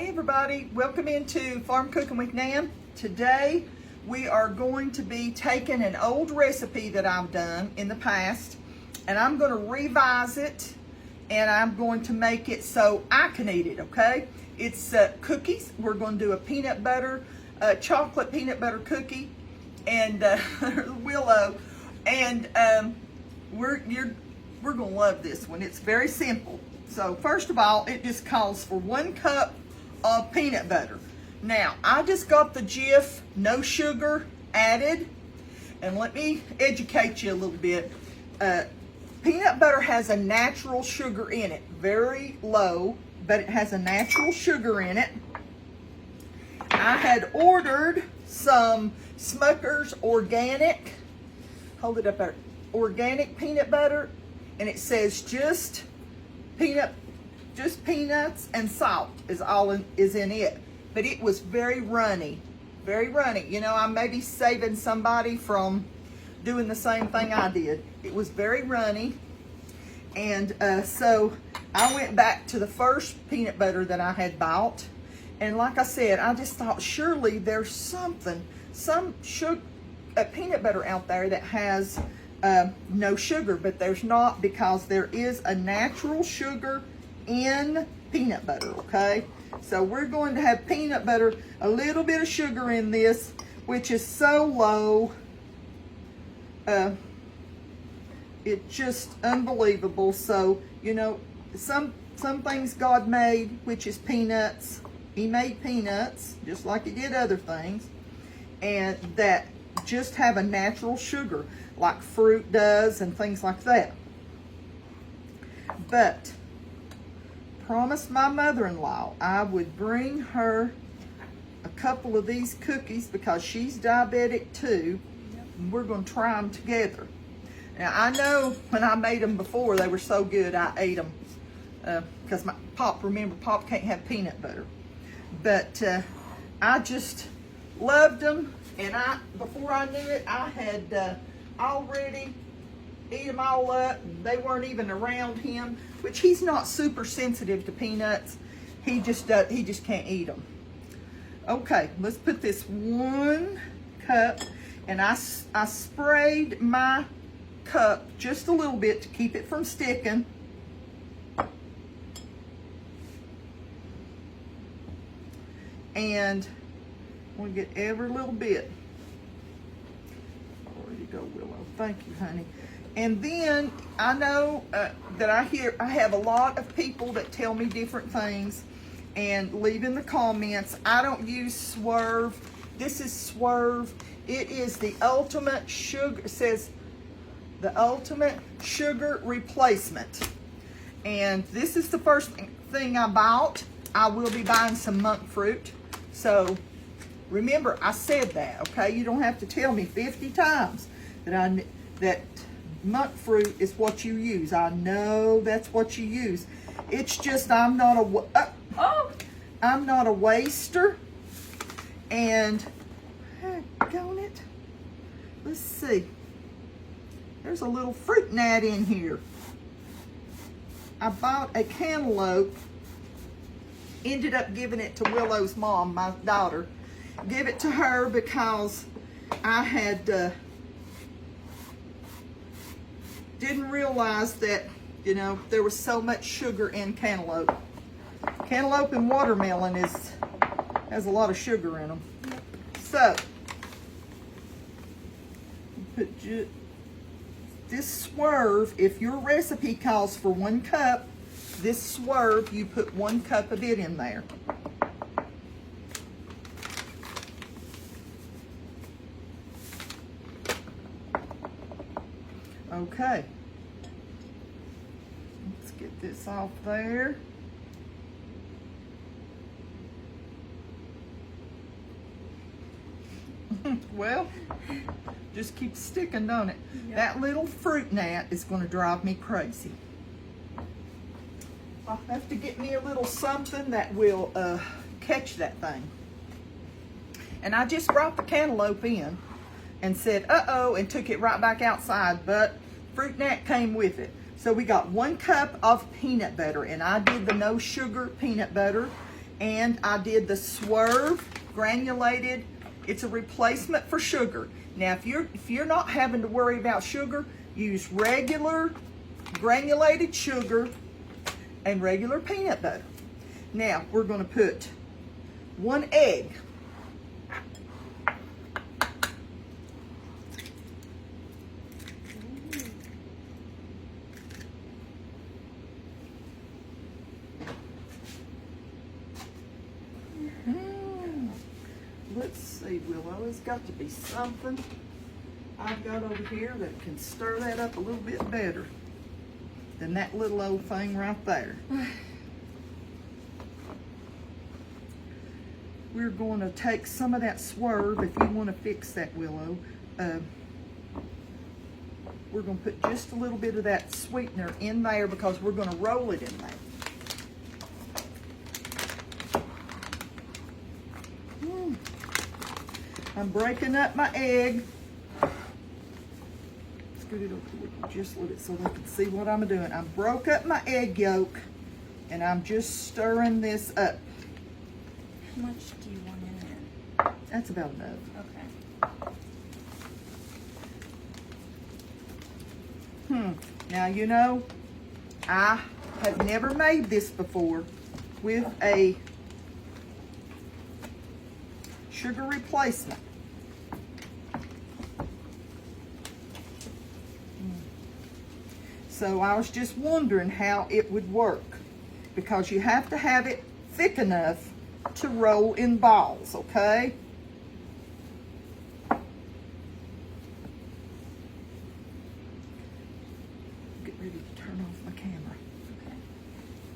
Hey everybody, welcome into Farm Cooking with Nan. Today we are going to be taking an old recipe that I've done in the past and I'm going to revise it and I'm going to make it so I can eat it, okay? It's cookies. We're going to do a peanut butter, chocolate peanut butter cookie and Willow, and we're going to love this one. It's very simple. So first of all, it just calls for 1 cup of peanut butter. Now, I just got the Jif, no sugar added. And let me educate you a little bit. Peanut butter has a natural sugar in it. Very low, but it has a natural sugar in it. I had ordered some Smucker's organic, hold it up there, organic peanut butter. And it says just peanuts and salt is in it, but it was very runny, very runny. You know, I may be saving somebody from doing the same thing I did. It was very runny, and so I went back to the first peanut butter that I had bought, and like I said, I just thought surely there's some peanut butter out there that has no sugar, but there's not, because there is a natural sugar in peanut butter, okay? So we're going to have peanut butter, a little bit of sugar in this, which is so low. It's just unbelievable. So, you know, some things God made, which is peanuts. He made peanuts, just like he did other things, and that just have a natural sugar, like fruit does and things like that. But promised my mother-in-law I would bring her a couple of these cookies because she's diabetic too. And we're going to try them together. Now, I know when I made them before, they were so good I ate them because my Pop can't have peanut butter. But I just loved them, and before I knew it, I had already eat them all up. They weren't even around him, which he's not super sensitive to peanuts. He just can't eat them. Okay, let's put this 1 cup, and I sprayed my cup just a little bit to keep it from sticking. And we'll get every little bit. There you go, Willow. Thank you, honey. And then I know that I have a lot of people that tell me different things and leave in the comments. I don't use Swerve. This is Swerve. It is the ultimate sugar. It says the ultimate sugar replacement. And this is the first thing I bought. I will be buying some monk fruit. So remember, I said that, okay? You don't have to tell me 50 times that monk fruit is what you use. I know that's what you use. It's just I'm not a waster. And on it. Let's see. There's a little fruit gnat in here. I bought a cantaloupe. Ended up giving it to Willow's mom, my daughter. Give it to her because I had didn't realize that, you know, there was so much sugar in cantaloupe. Cantaloupe and watermelon has a lot of sugar in them. So put this Swerve. If your recipe calls for 1 cup, this Swerve, you put 1 cup of it in there. Okay, let's get this off there. Well, just keep sticking, don't it? Yep. That little fruit gnat is going to drive me crazy. I'll have to get me a little something that will catch that thing. And I just brought the cantaloupe in and said, uh-oh, and took it right back outside, but fruit gnat came with it. So we got 1 cup of peanut butter, and I did the no sugar peanut butter, and I did the Swerve granulated. It's a replacement for sugar. Now, if you're not having to worry about sugar, use regular granulated sugar and regular peanut butter. Now, we're going to put 1 egg. Let's see, Willow, there's got to be something I've got over here that can stir that up a little bit better than that little old thing right there. We're going to take some of that Swerve, if you want to fix that, Willow. We're going to put just a little bit of that sweetener in there because we're going to roll it in there. I'm breaking up my egg. Scoot it over just a little bit so they can see what I'm doing. I broke up my egg yolk and I'm just stirring this up. How much do you want in there? That's about enough. Okay. Now, you know, I have never made this before with a sugar replacement. So I was just wondering how it would work because you have to have it thick enough to roll in balls, okay? Get ready to turn off my camera. Okay.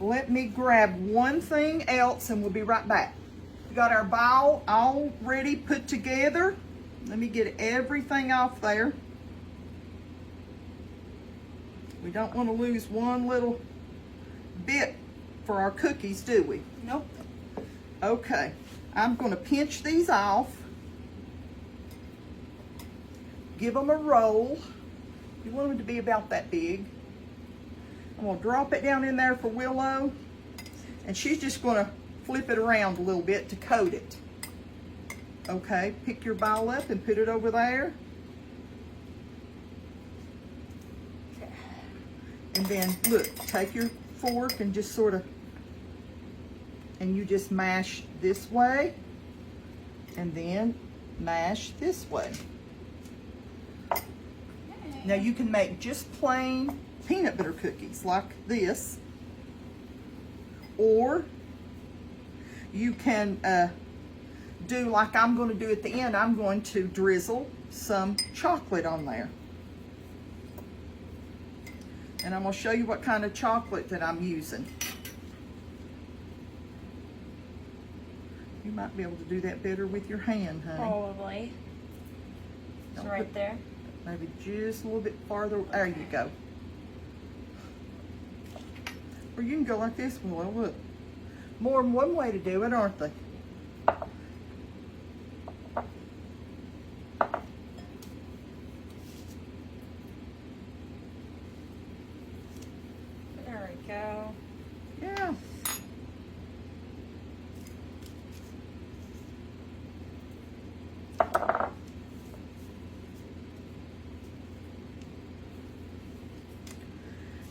Let me grab one thing else and we'll be right back. We got our ball already put together. Let me get everything off there. We don't want to lose one little bit for our cookies, do we? Nope. Okay, I'm going to pinch these off. Give them a roll. You want them to be about that big. I'm going to drop it down in there for Willow. And she's just going to flip it around a little bit to coat it. Okay, pick your ball up and put it over there. And then, look, take your fork and just sort of, and you just mash this way, and then mash this way. Okay. Now you can make just plain peanut butter cookies like this, or you can do like I'm going to do at the end. I'm going to drizzle some chocolate on there. And I'm going to show you what kind of chocolate that I'm using. You might be able to do that better with your hand, honey. Probably. So Don't right put- there. Maybe just a little bit farther. There you go. Or you can go like this. Well, look. More than one way to do it, aren't they? There we go. Yeah.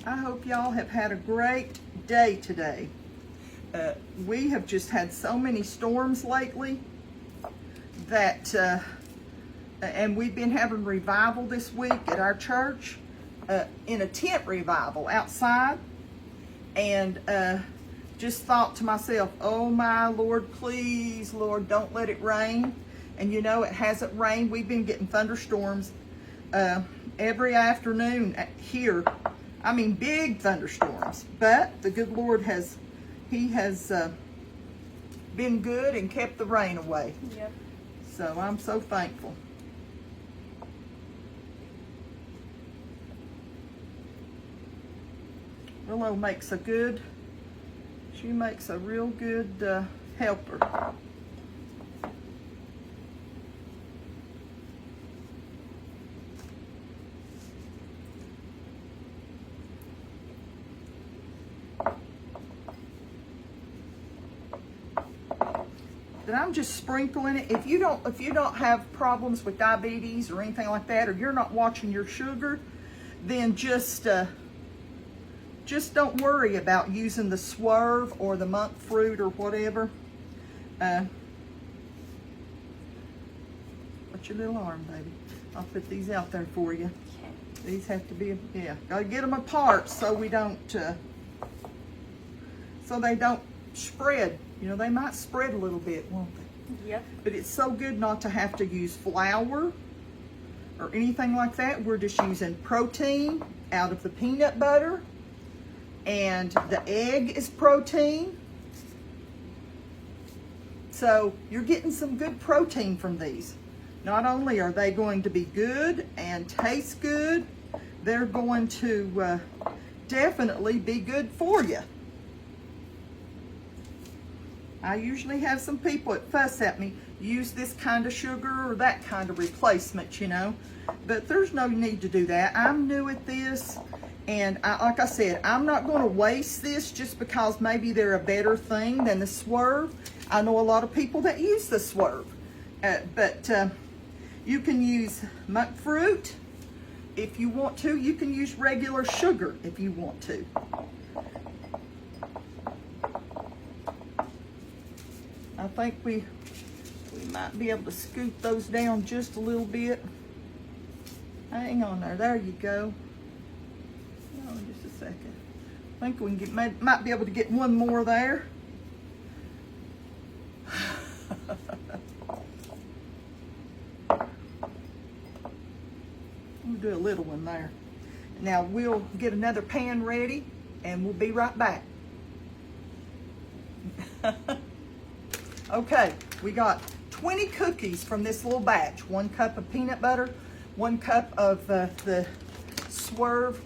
I hope y'all have had a great day today. We have just had so many storms lately that, and we've been having revival this week at our church, in a tent revival outside, and just thought to myself, oh my Lord, please, Lord, don't let it rain. And you know, it hasn't rained. We've been getting thunderstorms every afternoon here. I mean, big thunderstorms. But the good Lord has, He has been good and kept the rain away. Yep. So I'm so thankful. Willow makes a good, she makes a real good helper. that I'm just sprinkling it. If you don't have problems with diabetes or anything like that, or you're not watching your sugar, then just don't worry about using the Swerve or the monk fruit or whatever. What's your little arm, baby? I'll put these out there for you. Okay. These have to be, yeah, gotta get them apart so we don't, so they don't spread. You know, they might spread a little bit, won't they? Yep. But it's so good not to have to use flour or anything like that. We're just using protein out of the peanut butter, and the egg is protein. So you're getting some good protein from these. Not only are they going to be good and taste good, they're going to definitely be good for you. I usually have some people that fuss at me, use this kind of sugar or that kind of replacement, you know. But there's no need to do that. I'm new at this, and like I said, I'm not going to waste this just because maybe they're a better thing than the Swerve. I know a lot of people that use the Swerve, but you can use monk fruit if you want to. You can use regular sugar if you want to. I think we might be able to scoop those down just a little bit. Hang on there. There you go. Oh, just a second. I think we can might be able to get one more there. We'll do a little one there. Now we'll get another pan ready and we'll be right back. Okay, we got 20 cookies from this little batch. 1 cup of peanut butter, 1 cup of the Swerve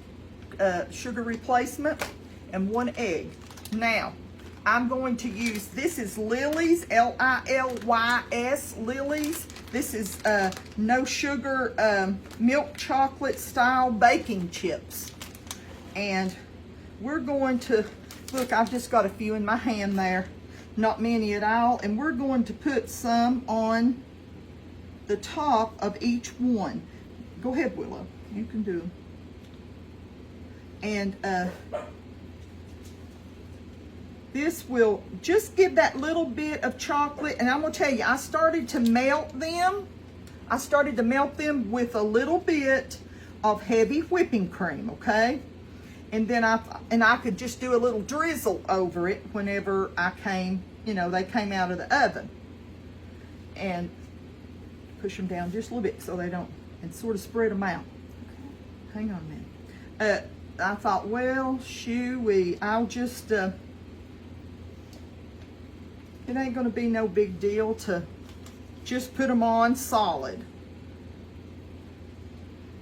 sugar replacement, and 1 egg. Now, I'm going to use, this is Lily's, L-I-L-Y-S, Lily's. This is no sugar milk chocolate style baking chips. And we're going to, look, I've just got a few in my hand there. Not many at all, and we're going to put some on the top of each one. Go ahead, Willow, you can do them. And this will just give that little bit of chocolate, and I'm gonna tell you, I started to melt them with a little bit of heavy whipping cream, okay? And then I could just do a little drizzle over it whenever I came, you know, they came out of the oven. And push them down just a little bit so they don't, and sort of spread them out. Hang on a minute. I thought, well, shoo-wee, I'll just, it ain't gonna be no big deal to just put them on solid.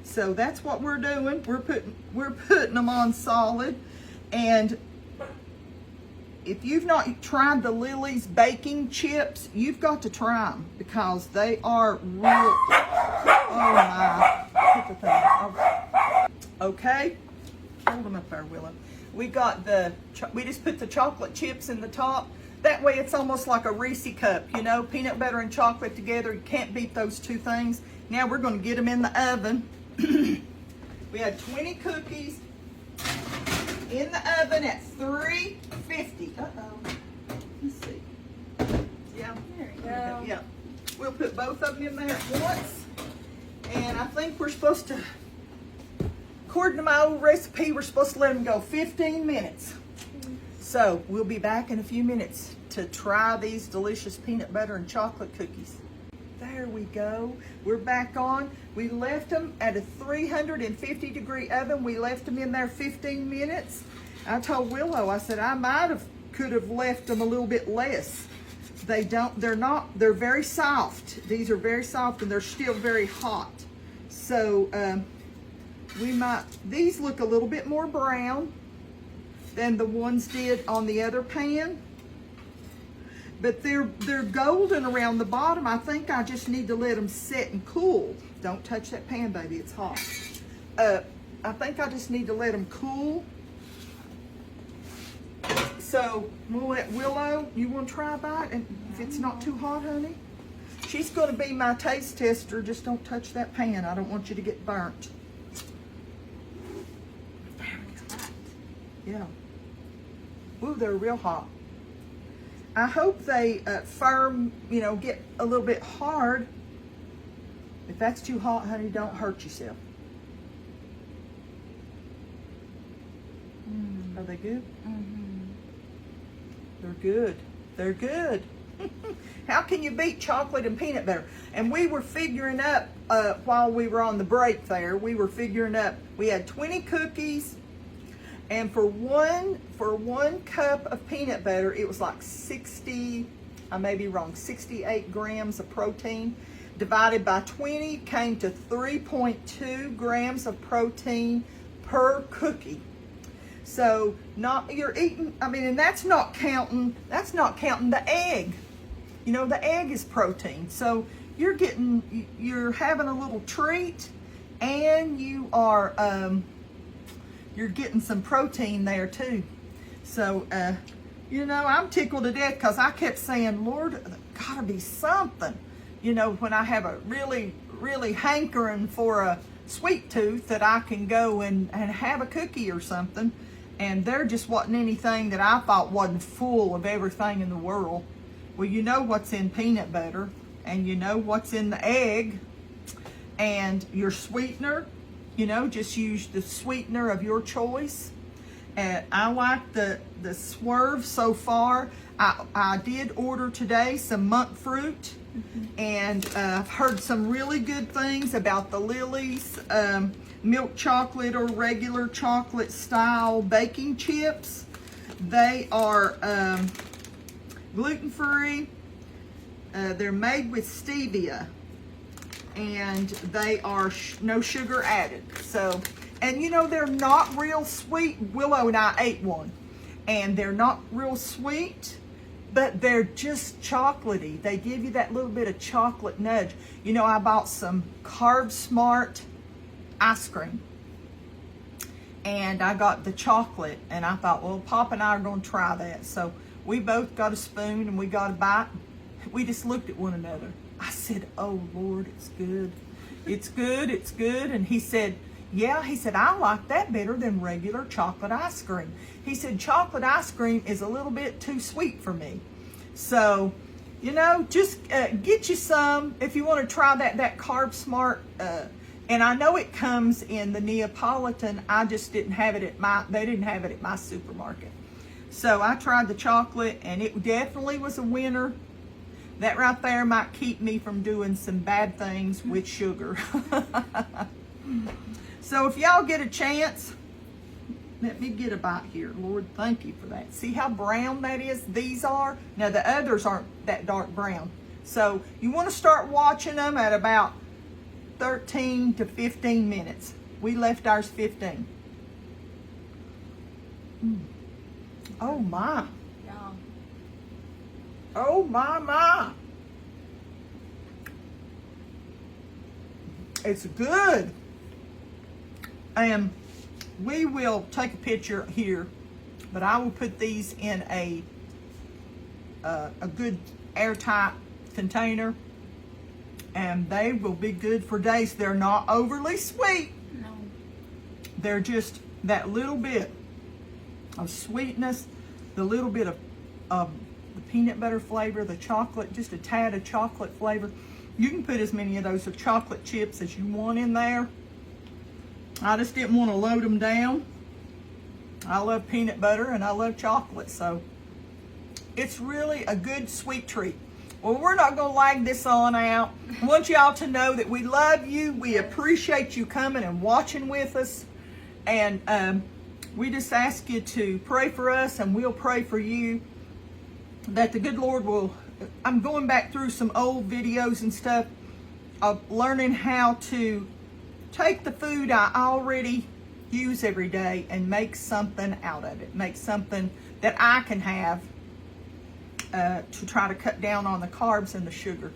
So that's what we're doing. We're putting them on solid. And if you've not tried the Lily's baking chips, you've got to try them because they are real. Oh my! Put the thing. Oh. Okay, hold them up there, Willow. We just put the chocolate chips in the top. That way, it's almost like a Reese cup. You know, peanut butter and chocolate together. You can't beat those two things. Now we're going to get them in the oven. We had 20 cookies in the oven at 350. Uh-oh. Let's see. Yeah. There you go. Yeah. We'll put both of them in there at once. And I think we're supposed to, according to my old recipe, we're supposed to let them go 15 minutes. So we'll be back in a few minutes to try these delicious peanut butter and chocolate cookies. There we go. We're back on. We left them at a 350 degree oven. We left them in there 15 minutes. I told Willow, I said, could have left them a little bit less. They're very soft. These are very soft and they're still very hot. So these look a little bit more brown than the ones did on the other pan. But they're golden around the bottom. I think I just need to let them sit and cool. Don't touch that pan, baby, it's hot. I think I just need to let them cool So we'll let Willow, you want to try a bite? And if it's not too hot, honey, she's going to be my taste tester. Just don't touch that pan. I don't want you to get burnt. Yeah. Ooh, they're real hot. I hope they firm, you know, get a little bit hard. If that's too hot, honey, don't hurt yourself. Are they good? They're good. They're good. How can you beat chocolate and peanut butter? And we were figuring up, while we were on the break there, we were figuring up, we had 20 cookies, and for one cup of peanut butter, it was like 60, I may be wrong, 68 grams of protein. Divided by 20 came to 3.2 grams of protein per cookie. So you're eating, I mean, and that's not counting the egg. You know, the egg is protein. So you're having a little treat, and you're getting some protein there too. So, you know, I'm tickled to death because I kept saying, Lord, there's gotta be something. You know, when I have a really, really hankering for a sweet tooth, that I can go and have a cookie or something. And there just wasn't anything that I thought wasn't full of everything in the world. Well, you know what's in peanut butter, and you know what's in the egg, and your sweetener, you know, just use the sweetener of your choice. And I like the Swerve so far. I did order today some monk fruit, and I've heard some really good things about the Lily's milk chocolate or regular chocolate style baking chips. They are gluten-free. They're made with stevia, and they are no sugar added. So, and you know, they're not real sweet. Willow and I ate one, and they're not real sweet, but they're just chocolatey. They give you that little bit of chocolate nudge. You know, I bought some Carb Smart ice cream, and I got the chocolate, and I thought, well, Pop and I are going to try that. So we both got a spoon and we got a bite. We just looked at one another. I said, oh Lord, it's good. It's good, it's good. And he said, yeah, he said, I like that better than regular chocolate ice cream. He said, chocolate ice cream is a little bit too sweet for me. So, you know, just get you some if you want to try that Carb Smart. And I know it comes in the Neapolitan. I just didn't have it they didn't have it at my supermarket. So I tried the chocolate, and it definitely was a winner. That right there might keep me from doing some bad things with sugar. So if y'all get a chance, let me get a bite here. Lord, thank you for that. See how brown that is? These are. Now the others aren't that dark brown. So you want to start watching them at about 13 to 15 minutes. We left ours 15. Oh my. Yeah. Oh my. It's good. And we will take a picture here, but I will put these in a good airtight container, and they will be good for days. They're not overly sweet. No. They're just that little bit of sweetness, the little bit of the peanut butter flavor, the chocolate, just a tad of chocolate flavor. You can put as many of those chocolate chips as you want in there. I just didn't want to load them down. I love peanut butter and I love chocolate, so it's really a good sweet treat. Well, we're not going to lag this on out. I want y'all to know that we love you. We appreciate you coming and watching with us. And we just ask you to pray for us, and we'll pray for you, that the good Lord will... I'm going back through some old videos and stuff of learning how to take the food I already use every day and make something out of it. Make something that I can have to try to cut down on the carbs and the sugar.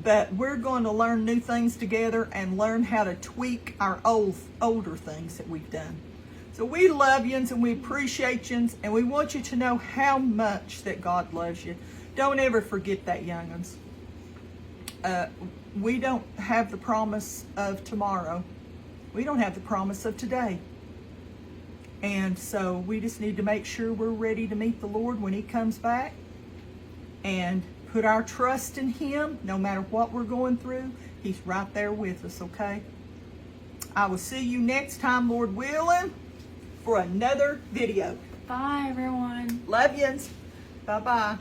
But we're going to learn new things together and learn how to tweak our older things that we've done. So we love yous and we appreciate yous, and we want you to know how much that God loves you. Don't ever forget that, young'uns. We don't have the promise of tomorrow. We don't have the promise of today. And so we just need to make sure we're ready to meet the Lord when He comes back and put our trust in Him. No matter what we're going through, He's right there with us, okay? I will see you next time, Lord willing, for another video. Bye, everyone. Love yous. Bye-bye.